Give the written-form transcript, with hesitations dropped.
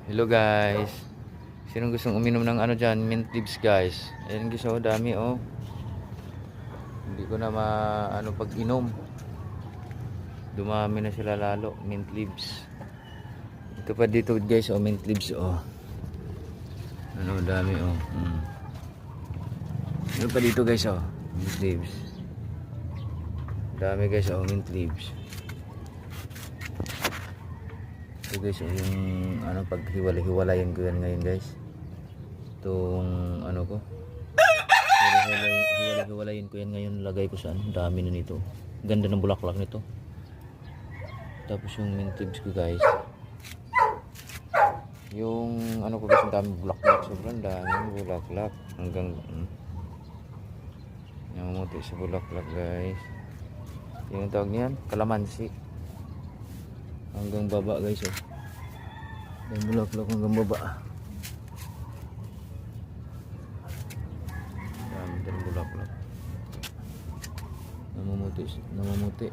Hello guys. Sinong gustong uminom ng ano dyan? Mint leaves guys. Ayan guys oh, dami oh. Hindi ko na ano pag inom. Dumami na sila lalo. Mint leaves. Ito pa dito guys oh, mint leaves oh. Ano dami oh. Ano pa dito guys oh, mint leaves. Dami guys oh, mint leaves. Ito guys oh, yung ano pag hiwalay-hiwalayan ko yan ngayon guys. Itong ano ko. Hiwalay-hiwalayin ko yan ngayon, lagay ko saan. Dami na nito. Ganda ng bulaklak nito. Tapos yung mint leaves ko guys. Yung ano ko guys, ang daming bulaklak. Sobrang daming bulaklak. Hanggang namumuti sa bulaklak guys. Yung tawag niyan, kalamansi. Hanggang baba guys oh. Yung bulaklak hanggang baba. Dami din bulaklak. Namumuti.